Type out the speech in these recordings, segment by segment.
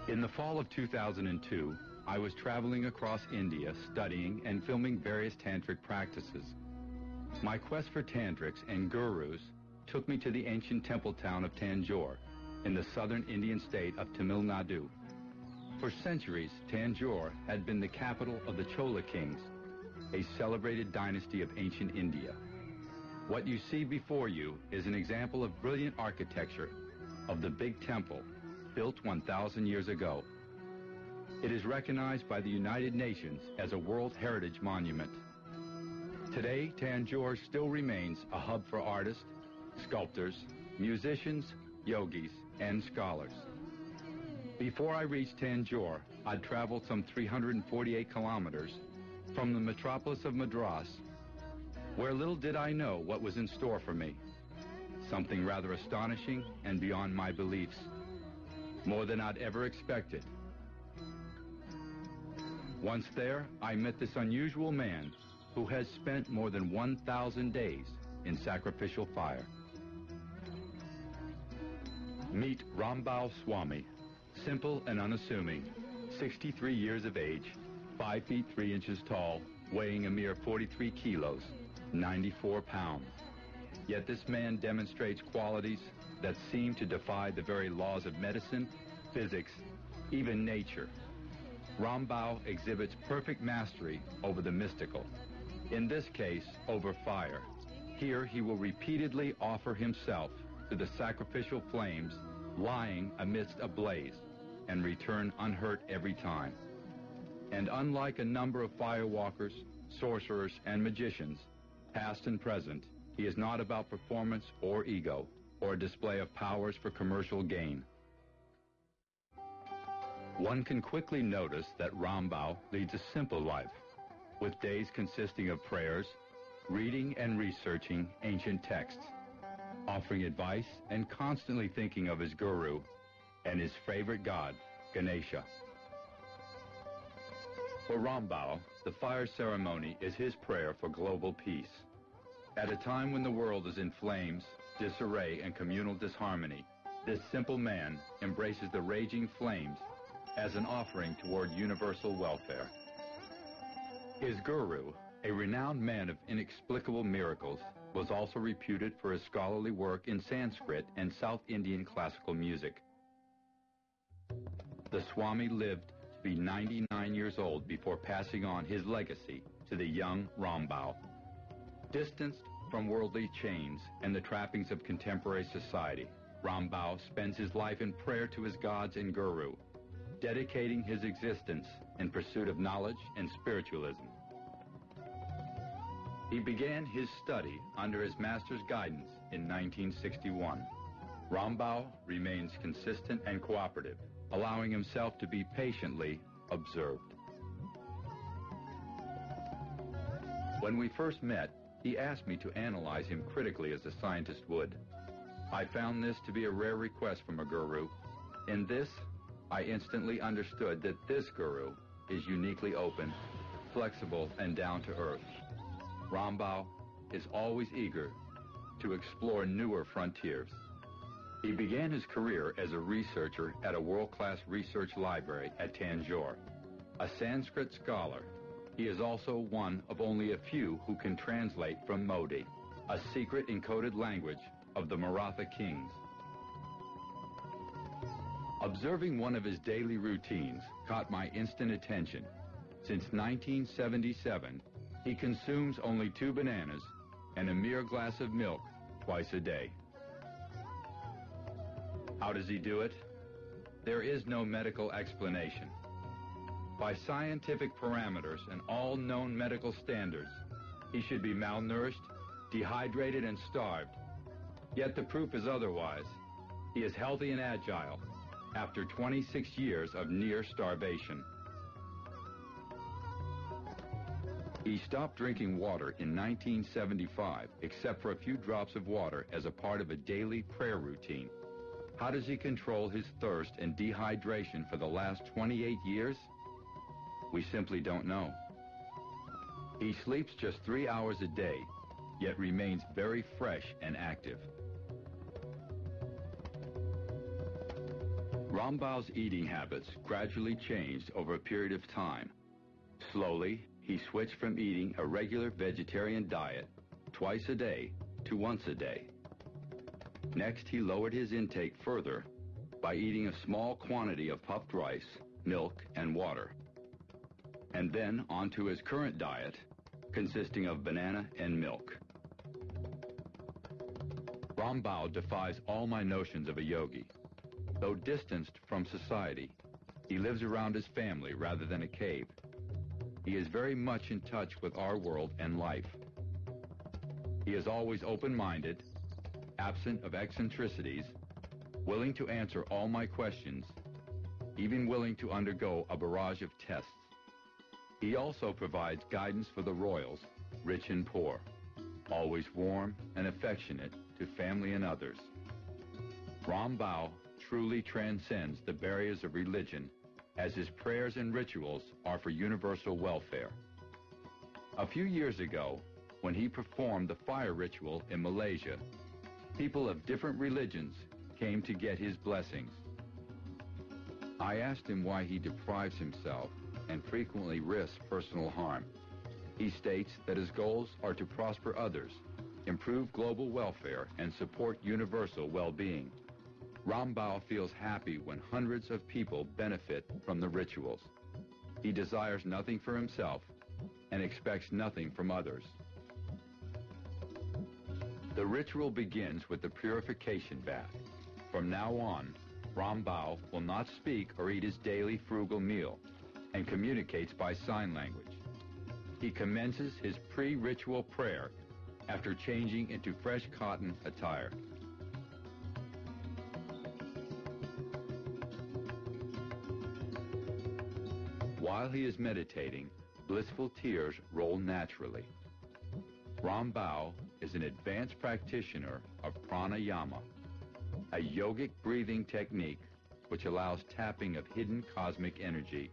In the fall of 2002, I was traveling across India studying and filming various tantric practices. My quest for tantrics and gurus took me to the ancient temple town of Tanjore in the southern Indian state of Tamil Nadu. For centuries, Tanjore had been the capital of the Chola kings, a celebrated dynasty of ancient India. What you see before you is an example of brilliant architecture of the big temple built 1,000 years ago. It is recognized by the United Nations as a World Heritage Monument. Today, Tanjore still remains a hub for artists, sculptors, musicians, yogis, and scholars. Before I reached Tanjore, I'd traveled some 348 kilometers from the metropolis of Madras, where little did I know what was in store for me. Something rather astonishing and beyond my beliefs. More than I'd ever expected. Once there, I met this unusual man who has spent more than 1,000 days in sacrificial fire. Meet Rambao Swami, simple and unassuming, 63 years of age, 5 feet 3 inches tall, weighing a mere 43 kilos, 94 pounds. Yet this man demonstrates qualities that seem to defy the very laws of medicine, physics, even nature. Rambao exhibits perfect mastery over the mystical. In this case, over fire. Here he will repeatedly offer himself to the sacrificial flames lying amidst a blaze and return unhurt every time. And unlike a number of firewalkers, sorcerers, and magicians, past and present, he is not about performance or ego, or a display of powers for commercial gain. One can quickly notice that Rambao leads a simple life, with days consisting of prayers, reading and researching ancient texts, offering advice and constantly thinking of his guru and his favorite god, Ganesha. For Rambao, the fire ceremony is his prayer for global peace. At a time when the world is in flames, disarray, and communal disharmony, this simple man embraces the raging flames as an offering toward universal welfare. His guru, a renowned man of inexplicable miracles, was also reputed for his scholarly work in Sanskrit and South Indian classical music. The Swami lived to be 99 years old before passing on his legacy to the young Rambao. Distanced from worldly chains and the trappings of contemporary society, Rambao spends his life in prayer to his gods and guru, dedicating his existence in pursuit of knowledge and spiritualism. He began his study under his master's guidance in 1961. Rambao remains consistent and cooperative, allowing himself to be patiently observed. When we first met, he asked me to analyze him critically as a scientist would. I found this to be a rare request from a guru. In this, I instantly understood that this guru is uniquely open, flexible, and down to earth. Rambao is always eager to explore newer frontiers. He began his career as a researcher at a world-class research library at Tanjore. A Sanskrit scholar, he is also one of only a few who can translate from Modi, a secret encoded language of the Maratha kings. Observing one of his daily routines caught my instant attention. Since 1977, he consumes only 2 bananas and a mere glass of milk twice a day. How does he do it? There is no medical explanation. By scientific parameters and all known medical standards, he should be malnourished, dehydrated, and starved. Yet the proof is otherwise. He is healthy and agile after 26 years of near starvation. He stopped drinking water in 1975, except for a few drops of water as a part of a daily prayer routine. How does he control his thirst and dehydration for the last 28 years? We simply don't know. He sleeps just 3 hours a day, yet remains very fresh and active. Rambao's eating habits gradually changed over a period of time. Slowly, he switched from eating a regular vegetarian diet twice a day to once a day. Next, he lowered his intake further by eating a small quantity of puffed rice, milk, and water. And then on to his current diet, consisting of banana and milk. Rambao defies all my notions of a yogi. Though distanced from society, he lives around his family rather than a cave. He is very much in touch with our world and life. He is always open-minded, absent of eccentricities, willing to answer all my questions, even willing to undergo a barrage of tests. He also provides guidance for the royals, rich and poor, always warm and affectionate to family and others. Rambao truly transcends the barriers of religion, as his prayers and rituals are for universal welfare. A few years ago, when he performed the fire ritual in Malaysia, people of different religions came to get his blessings. I asked him why he deprives himself and frequently risks personal harm. He states that his goals are to prosper others, improve global welfare, and support universal well-being. Rambao feels happy when hundreds of people benefit from the rituals. He desires nothing for himself and expects nothing from others. The ritual begins with the purification bath. From now on, Rambao will not speak or eat his daily frugal meal and communicates by sign language. He commences his pre-ritual prayer after changing into fresh cotton attire. While he is meditating, blissful tears roll naturally. Rambao is an advanced practitioner of pranayama, a yogic breathing technique which allows tapping of hidden cosmic energy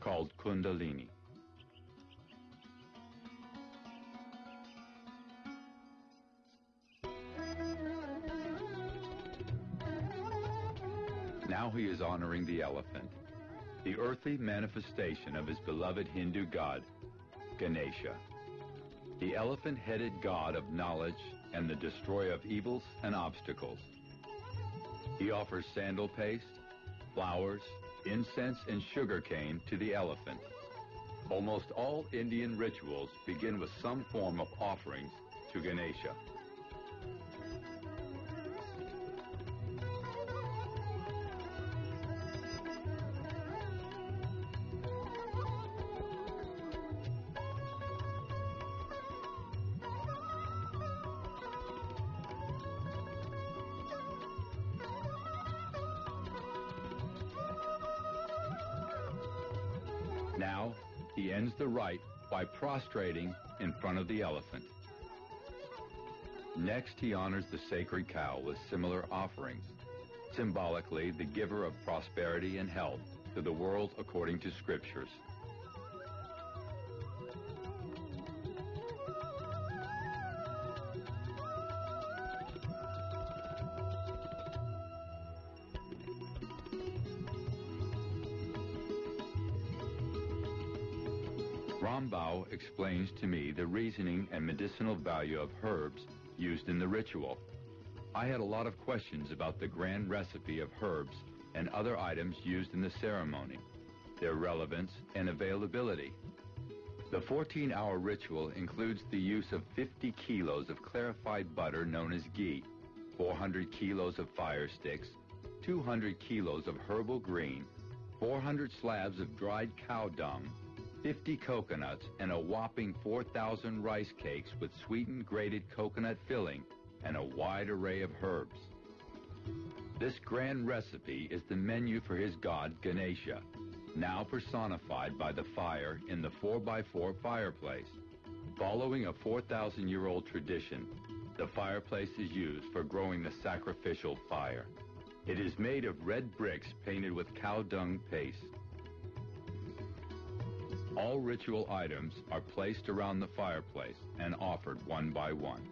called kundalini. Now he is honoring the elephant, the earthly manifestation of his beloved Hindu god, Ganesha, the elephant-headed god of knowledge and the destroyer of evils and obstacles. He offers sandal paste, flowers, incense, and sugarcane to the elephant. Almost all Indian rituals begin with some form of offerings to Ganesha. Now, he ends the rite by prostrating in front of the elephant. Next, he honors the sacred cow with similar offerings, symbolically the giver of prosperity and health to the world according to scriptures. Rambao explains to me the reasoning and medicinal value of herbs used in the ritual. I had a lot of questions about the grand recipe of herbs and other items used in the ceremony, their relevance and availability. The 14-hour ritual includes the use of 50 kilos of clarified butter known as ghee, 400 kilos of fire sticks, 200 kilos of herbal green, 400 slabs of dried cow dung, 50 coconuts, and a whopping 4,000 rice cakes with sweetened grated coconut filling and a wide array of herbs. This grand recipe is the menu for his god Ganesha, now personified by the fire in the 4x4 fireplace. Following a 4,000-year-old tradition, the fireplace is used for growing the sacrificial fire. It is made of red bricks painted with cow dung paste. All ritual items are placed around the fireplace and offered one by one.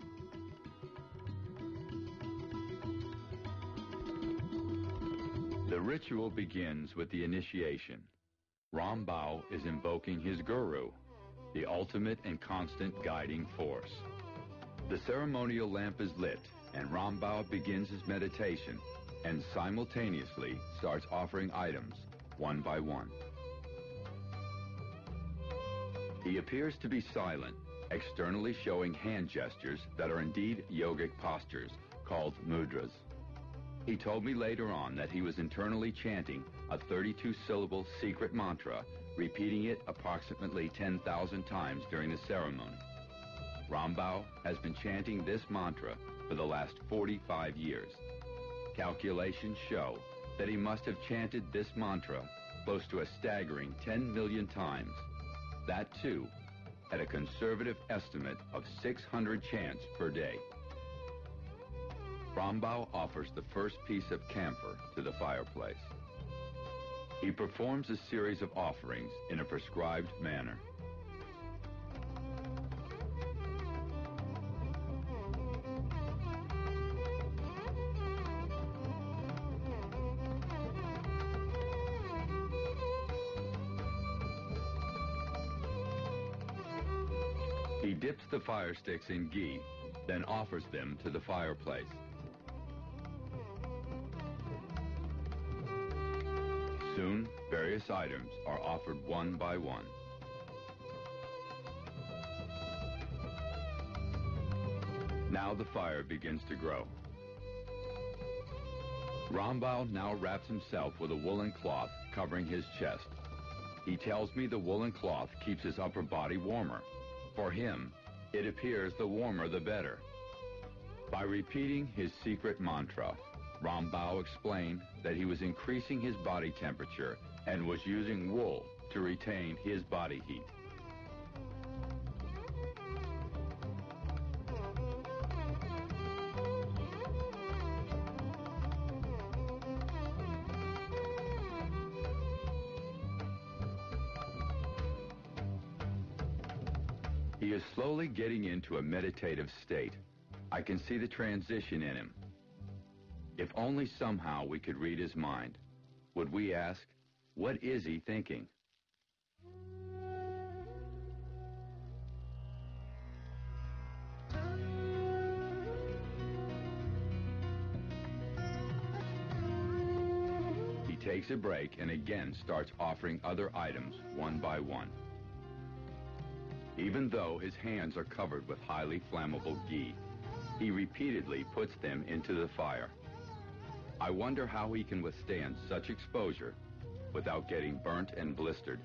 The ritual begins with the initiation. Ram Bao is invoking his guru, the ultimate and constant guiding force. The ceremonial lamp is lit, and Ram Bao begins his meditation and simultaneously starts offering items, one by one. He appears to be silent, externally showing hand gestures that are indeed yogic postures, called mudras. He told me later on that he was internally chanting a 32-syllable secret mantra, repeating it approximately 10,000 times during the ceremony. Ram Bao has been chanting this mantra for the last 45 years. Calculations show that he must have chanted this mantra close to a staggering 10 million times. That too, at a conservative estimate of 600 chants per day. Ram Bao offers the first piece of camphor to the fireplace. He performs a series of offerings in a prescribed manner. He dips the fire sticks in ghee, then offers them to the fireplace. Soon, various items are offered one by one. Now the fire begins to grow. Ram Bao now wraps himself with a woolen cloth covering his chest. He tells me the woolen cloth keeps his upper body warmer. For him, it appears the warmer the better. By repeating his secret mantra, Ram Bao explained that he was increasing his body temperature and was using wool to retain his body heat. He is slowly getting into a meditative state. I can see the transition in him. If only somehow we could read his mind, would we ask, what is he thinking? He takes a break and again starts offering other items one by one. Even though his hands are covered with highly flammable ghee, he repeatedly puts them into the fire. I wonder how he can withstand such exposure without getting burnt and blistered.